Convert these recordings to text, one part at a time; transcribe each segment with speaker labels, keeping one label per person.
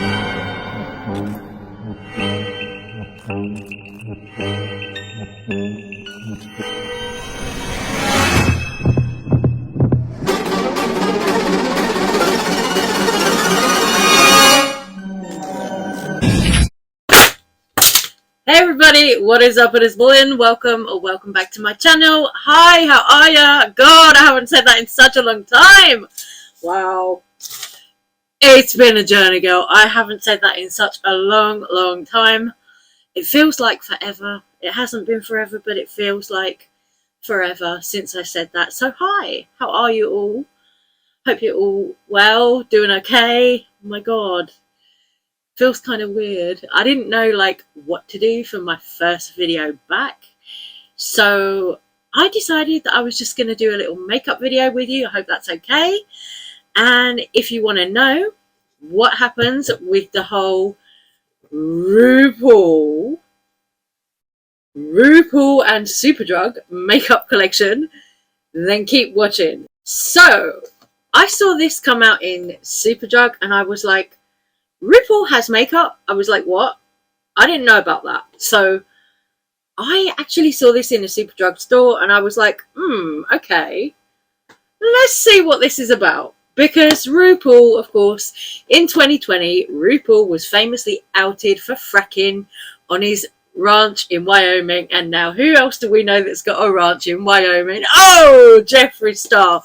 Speaker 1: Hey everybody, what is up? It is Lynn. Welcome back to my channel. Hi, how are ya? God, I haven't said that in such a long time. Wow. It's been a journey, girl. I haven't said that in such a long time. It feels like forever. It hasn't been forever, but it feels like forever since I said that. So hi, how are you all? Hope you're all well, doing okay. Oh my God. Feels kind of weird. I didn't know like what to do for my first video back, so I decided that I was just going to do a little makeup video with you. I hope that's okay. And if you want to know what happens with the whole RuPaul and Superdrug makeup collection, then keep watching. So I saw this come out in Superdrug and I was like, RuPaul has makeup? I was like, what? I didn't know about that. So I actually saw this in a Superdrug store and I was like, okay, let's see what this is about. Because RuPaul, of course, in 2020, RuPaul was famously outed for fracking on his ranch in Wyoming. And now who else do we know that's got a ranch in Wyoming? Oh, Jeffree Star.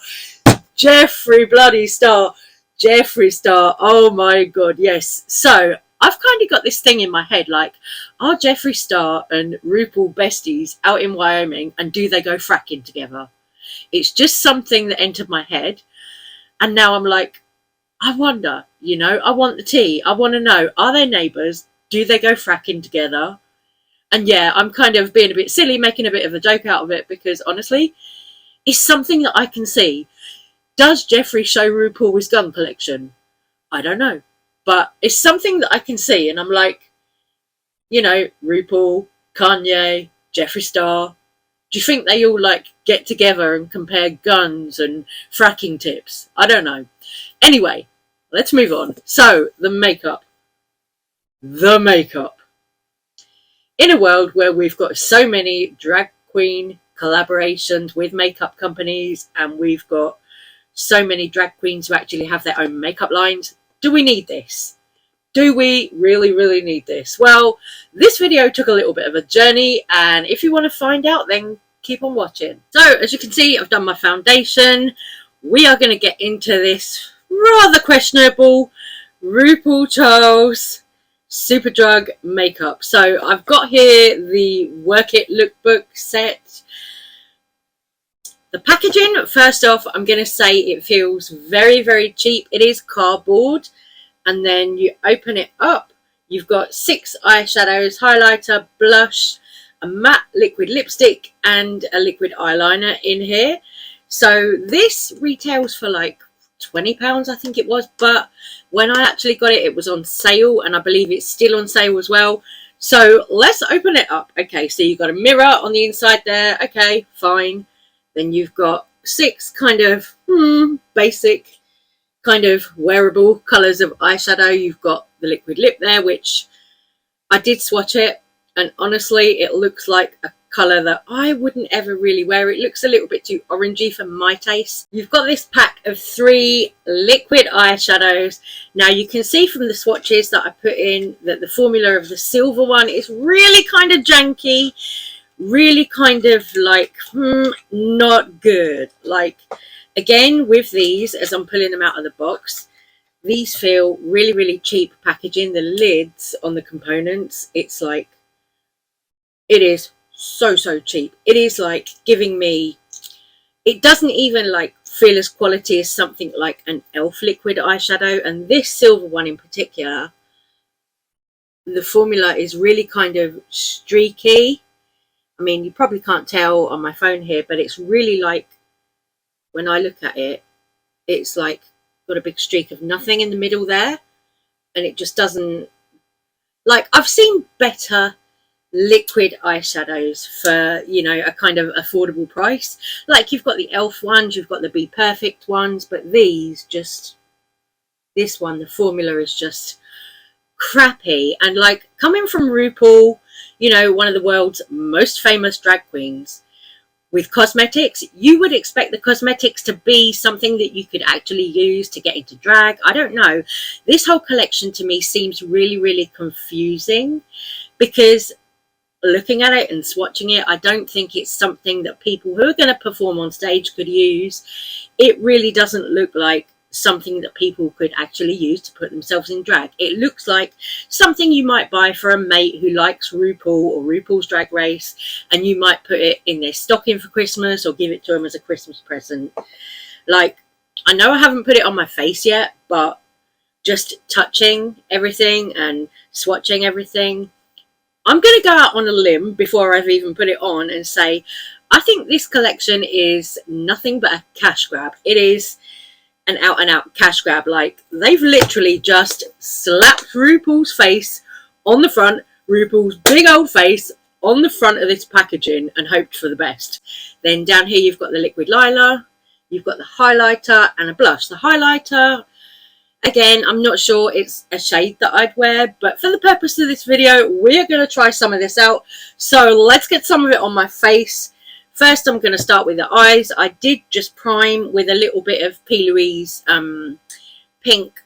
Speaker 1: Jeffree bloody Star. Jeffree Star, oh my God, yes. So I've kind of got this thing in my head, like, are Jeffree Star and RuPaul besties out in Wyoming, and do they go fracking together? It's just something that entered my head, and now I'm like, I wonder, you know, I want the tea. I want to know, are they neighbours? Do they go fracking together? And yeah, I'm kind of being a bit silly, making a bit of a joke out of it, because honestly, it's something that I can see. Does Jeffree show RuPaul his gun collection? I don't know. But it's something that I can see. And I'm like, you know, RuPaul, Kanye, Jeffree Star. Do you think they all like get together and compare guns and fracking tips? I don't know. Anyway, let's move on. So, the makeup. The makeup. In a world where we've got so many drag queen collaborations with makeup companies and we've got so many drag queens who actually have their own makeup lines, do we need this? Do we really need this? Well, this video took a little bit of a journey, and if you want to find out, then keep on watching. So as you can see, I've done my foundation. We are going to get into this rather questionable RuPaul Charles Superdrug makeup. So I've got here the Work It lookbook set. The packaging, first off, I'm going to say it feels very cheap. It is cardboard, and then you open it up. You've got 6 eyeshadows, highlighter, blush, a matte liquid lipstick, and a liquid eyeliner in here. So this retails for like £20, I think it was, but when I actually got it, it was on sale, and I believe it's still on sale as well. So let's open it up. Okay, so you've got a mirror on the inside there. Okay, fine. Then you've got 6 kind of basic kind of wearable colours of eyeshadow. You've got the liquid lip there, which I did swatch it, and honestly it looks like a colour that I wouldn't ever really wear. It looks a little bit too orangey for my taste. You've got this pack of 3 liquid eyeshadows. Now you can see from the swatches that I put in that the formula of the silver one is really kind of janky. Really kind of like not good. Like, again, with these, as I'm pulling them out of the box, these feel really cheap packaging. The lids on the components, it's like, it is so cheap. It is like giving me, it doesn't even like feel as quality as something like an elf liquid eyeshadow. And this silver one in particular, the formula is really kind of streaky. I mean, you probably can't tell on my phone here, but it's really like, when I look at it, it's like got a big streak of nothing in the middle there. And it just doesn't, like, I've seen better liquid eyeshadows for, you know, a kind of affordable price. Like, you've got the elf ones, you've got the Be Perfect ones, but these just, this one, the formula is just crappy. And like, coming from RuPaul, you know, one of the world's most famous drag queens, with cosmetics, you would expect the cosmetics to be something that you could actually use to get into drag. I don't know. This whole collection to me seems really, really confusing, because looking at it and swatching it, I don't think it's something that people who are going to perform on stage could use. It really doesn't look like something that people could actually use to put themselves in drag. It looks like something you might buy for a mate who likes RuPaul or RuPaul's Drag Race, and you might put it in their stocking for Christmas or give it to them as a Christmas present. Like, I know I haven't put it on my face yet, but just touching everything and swatching everything, I'm going to go out on a limb before I've even put it on and say, I think this collection is nothing but a cash grab. It is an out and out cash grab. Like, they've literally just slapped RuPaul's face on the front, RuPaul's big old face on the front of this packaging, and hoped for the best. Then down here you've got the liquid lila, you've got the highlighter and a blush. The highlighter, again, I'm not sure it's a shade that I'd wear, but for the purpose of this video, we're going to try some of this out. So let's get some of it on my face. First, I'm going to start with the eyes. I did just prime with a little bit of P. Louise pink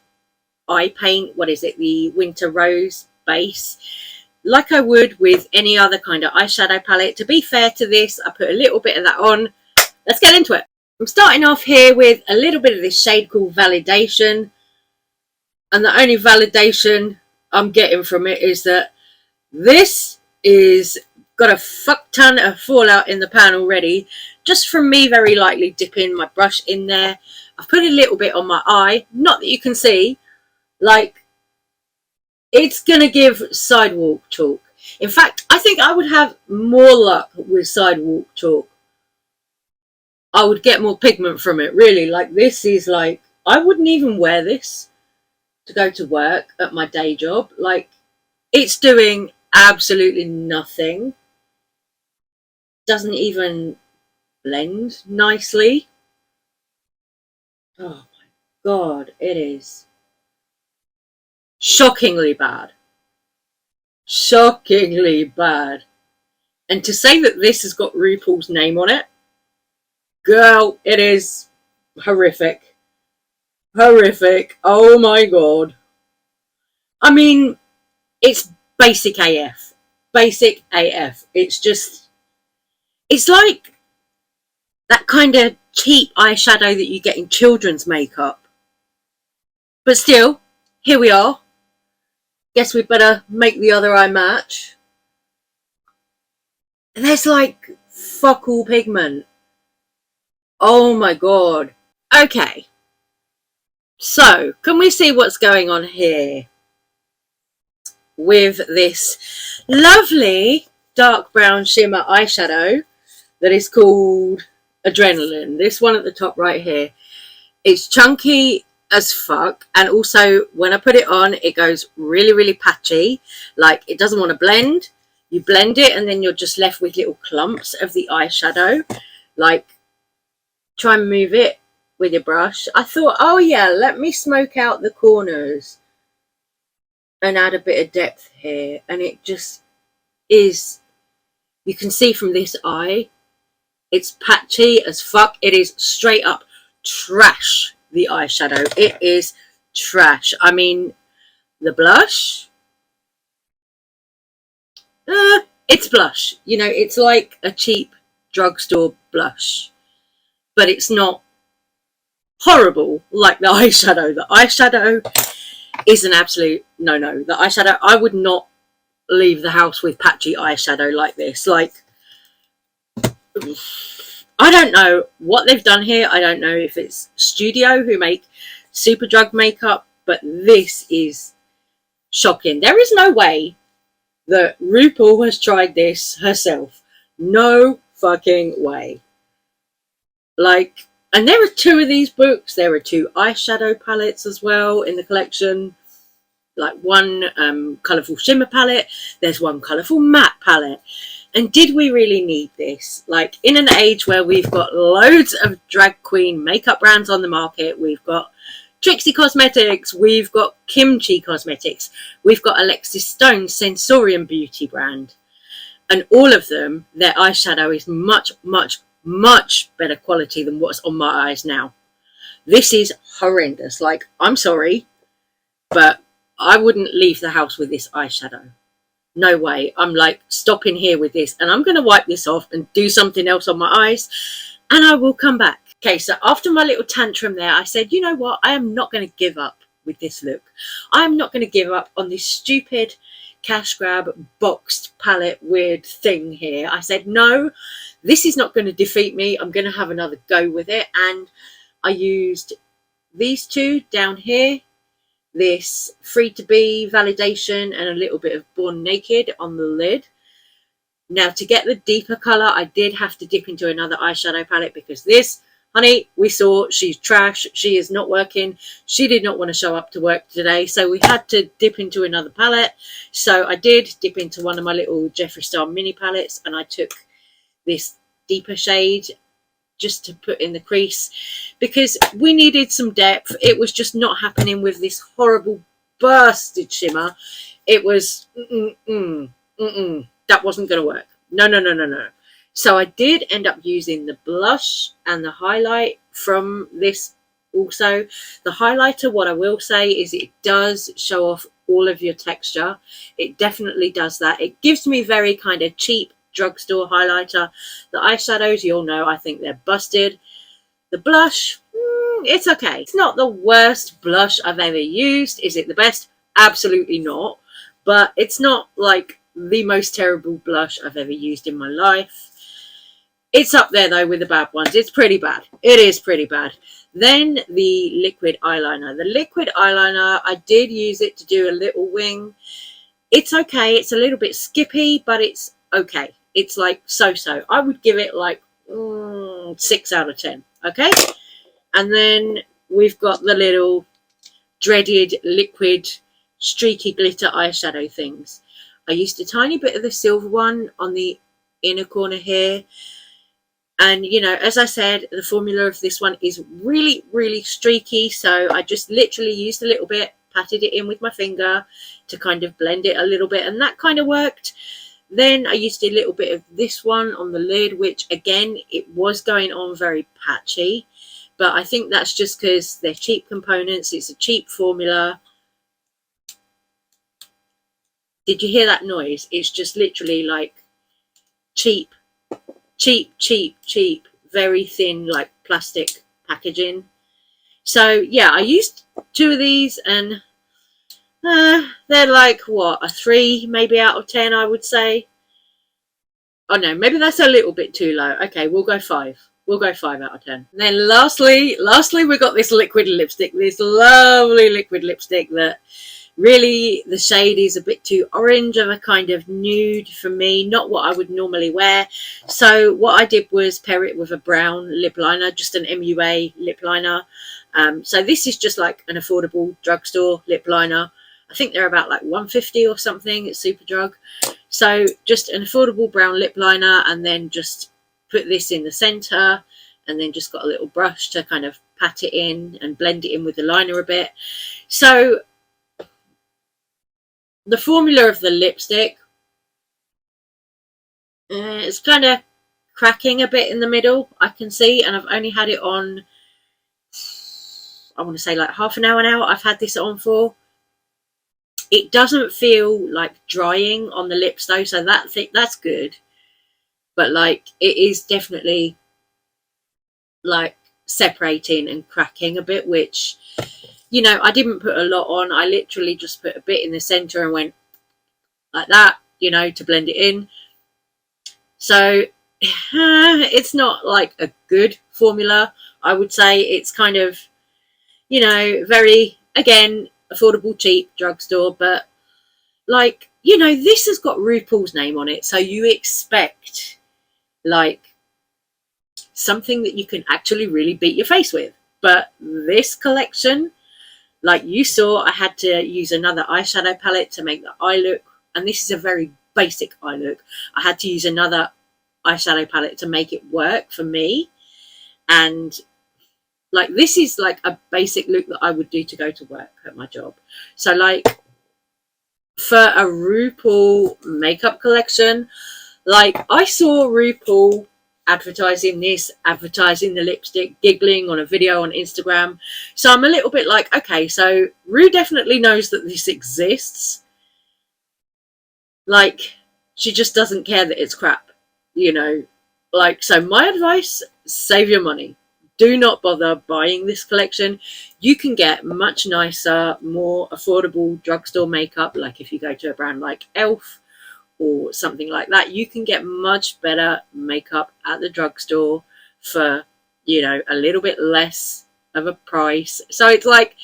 Speaker 1: eye paint. What is it? The Winter Rose base. Like I would with any other kind of eyeshadow palette. To be fair to this, I put a little bit of that on. Let's get into it. I'm starting off here with a little bit of this shade called Validation. And the only validation I'm getting from it is that this is got a fuck ton of fallout in the pan already, just from me very lightly dipping my brush in there. I've put a little bit on my eye, not that you can see. Like, it's gonna give sidewalk chalk. In fact, I think I would have more luck with sidewalk chalk. I would get more pigment from it, really. Like, this is like, I wouldn't even wear this to go to work at my day job. Like, it's doing absolutely nothing. Doesn't even blend nicely. Oh my god, it is shockingly bad. Shockingly bad. And to say that this has got RuPaul's name on it, girl, it is horrific. Horrific. Oh my god. I mean, it's basic AF. Basic AF. It's just, it's like that kind of cheap eyeshadow that you get in children's makeup. But still, here we are. Guess we better make the other eye match. There's like fuck all pigment. Oh my god. Okay. So, can we see what's going on here with this lovely dark brown shimmer eyeshadow that is called Adrenaline? This one at the top right here. It's chunky as fuck, and also when I put it on, it goes really, really patchy. Like, it doesn't want to blend. You blend it and then you're just left with little clumps of the eyeshadow. Like, try and move it with your brush. I thought, oh yeah, let me smoke out the corners and add a bit of depth here. And it just is, you can see from this eye, it's patchy as fuck. It is straight up trash, the eyeshadow. It is trash. I mean, the blush, it's blush. You know, it's like a cheap drugstore blush. But it's not horrible like the eyeshadow. The eyeshadow is an absolute no-no. The eyeshadow, I would not leave the house with patchy eyeshadow like this. Like, I don't know what they've done here. I don't know if it's Studio who make Superdrug makeup, but this is shocking. There is no way that RuPaul has tried this herself. No fucking way. Like, and there are 2 of these books. There are 2 eyeshadow palettes as well in the collection. Like, one colourful shimmer palette. There's one colourful matte palette. And did we really need this? Like, in an age where we've got loads of drag queen makeup brands on the market, we've got Trixie Cosmetics, we've got Kimchi Cosmetics, we've got Alexis Stone's Sensorium Beauty brand. And all of them, their eyeshadow is much, much, much better quality than what's on my eyes now. This is horrendous. Like, I'm sorry, but I wouldn't leave the house with this eyeshadow. No way. I'm like stopping here with this, and I'm going to wipe this off and do something else on my eyes, and I will come back. Okay, so after my little tantrum there, I said, you know what? I am not going to give up with this look. I am not going to give up on this stupid cash grab boxed palette weird thing here. I said, no, this is not going to defeat me. I'm going to have another go with it. And I used these two down here, this Free to Be Validation and a little bit of Born Naked on the lid. Now, to get the deeper colour, I did have to dip into another eyeshadow palette, because this, honey, we saw, she's trash. She is not working. She did not want to show up to work today. So we had to dip into another palette. So I did dip into one of my little Jeffree Star mini palettes, and I took this deeper shade just to put in the crease, because we needed some depth. It was just not happening with this horrible bursted shimmer. It was, that wasn't going to work. No. So I did end up using the blush and the highlight from this also. The highlighter, what I will say is it does show off all of your texture. It definitely does that. It gives me very kind of cheap drugstore highlighter. The eyeshadows, you'll know, I think they're busted. The blush, it's okay. It's not the worst blush I've ever used. Is it the best? Absolutely not. But it's not like the most terrible blush I've ever used in my life. It's up there though with the bad ones. It's pretty bad. It is pretty bad. Then the liquid eyeliner. The liquid eyeliner, I did use it to do a little wing. It's okay. It's a little bit skippy, but it's okay. It's like so-so. I would give it like 6 out of 10. Okay. And then we've got the little dreaded liquid streaky glitter eyeshadow things. I used a tiny bit of the silver one on the inner corner here. And, you know, as I said, the formula of this one is really, really streaky. So I just literally used a little bit, patted it in with my finger to kind of blend it a little bit. And that kind of worked. Then I used a little bit of this one on the lid, which, again, it was going on very patchy. But I think that's just because they're cheap components. It's a cheap formula. Did you hear that noise? It's just literally like cheap, very thin, like plastic packaging. So yeah, I used 2 of these, and they're like, what, a 3 maybe out of 10, I would say. Oh no, maybe that's a little bit too low. Okay, we'll go 5. We'll go 5 out of 10. And then lastly, we got this liquid lipstick, this lovely liquid lipstick that really, the shade is a bit too orange of a kind of nude for me, not what I would normally wear. So what I did was pair it with a brown lip liner, just an MUA lip liner. So this is just like an affordable drugstore lip liner. I think they're about like $1.50 or something at Superdrug. So just an affordable brown lip liner, and then just put this in the center, and then just got a little brush to kind of pat it in and blend it in with the liner a bit. So the formula of the lipstick, it's kind of cracking a bit in the middle, I can see, and I've only had it on, I want to say like half an hour now I've had this on for. It doesn't feel like drying on the lips though, so that's good. But like, it is definitely like separating and cracking a bit, which, you know, I didn't put a lot on. I literally just put a bit in the center and went like that, you know, to blend it in. So it's not like a good formula, I would say. It's kind of, you know, very, again, affordable, cheap drugstore. But like, you know, this has got RuPaul's name on it. So you expect like something that you can actually really beat your face with. But this collection, like you saw, I had to use another eyeshadow palette to make the eye look. And this is a very basic eye look. I had to use another eyeshadow palette to make it work for me. And Like, this is like a basic look that I would do to go to work at my job. So like for a RuPaul makeup collection, like I saw RuPaul advertising this, advertising the lipstick, giggling on a video on Instagram. So I'm a little bit like, okay, so Ru definitely knows that this exists. Like, she just doesn't care that it's crap, you know. Like, so my advice, save your money. Do not bother buying this collection. You can get much nicer, more affordable drugstore makeup. Like if you go to a brand like Elf or something like that, you can get much better makeup at the drugstore for, you know, a little bit less of a price. So it's like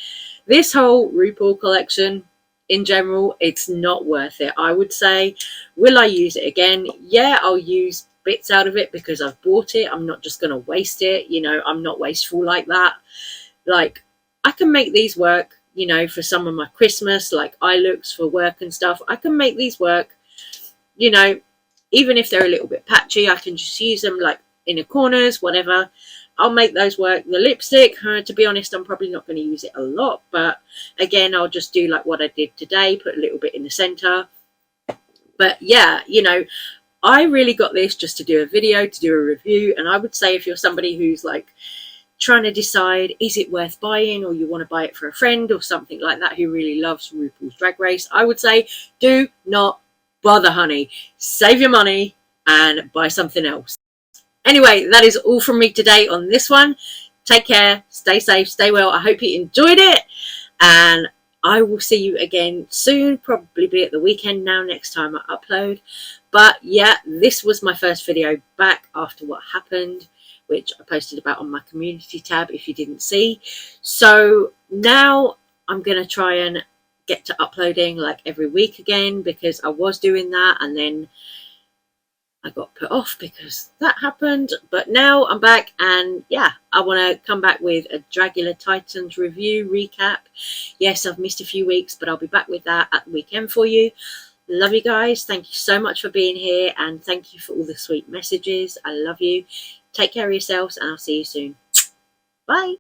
Speaker 1: this whole RuPaul collection in general, it's not worth it, I would say. Will I use it again? Yeah, I'll use bits out of it because I've bought it. I'm not just going to waste it. You know, I'm not wasteful like that. Like, I can make these work, you know, for some of my Christmas, like eye looks for work and stuff. I can make these work, you know, even if they're a little bit patchy, I can just use them like in the corners, whatever. I'll make those work. The lipstick, to be honest, I'm probably not going to use it a lot, but again, I'll just do like what I did today, put a little bit in the center. But yeah, you know, I really got this just to do a video, to do a review. And I would say if you're somebody who's like trying to decide, is it worth buying, or you want to buy it for a friend or something like that who really loves RuPaul's Drag Race, I would say do not bother, honey. Save your money and buy something else. Anyway, that is all from me today on this one. Take care, stay safe, stay well. I hope you enjoyed it, and I will see you again soon, probably be at the weekend now next time I upload. But yeah, this was my first video back after what happened, which I posted about on my community tab if you didn't see. So now I'm going to try and get to uploading like every week again, because I was doing that and then I got put off because that happened. But now I'm back, and yeah, I want to come back with a Dragula Titans review recap. Yes, I've missed a few weeks, but I'll be back with that at the weekend for you. Love you guys. Thank you so much for being here, and thank you for all the sweet messages. I love you. Take care of yourselves, and I'll see you soon. Bye.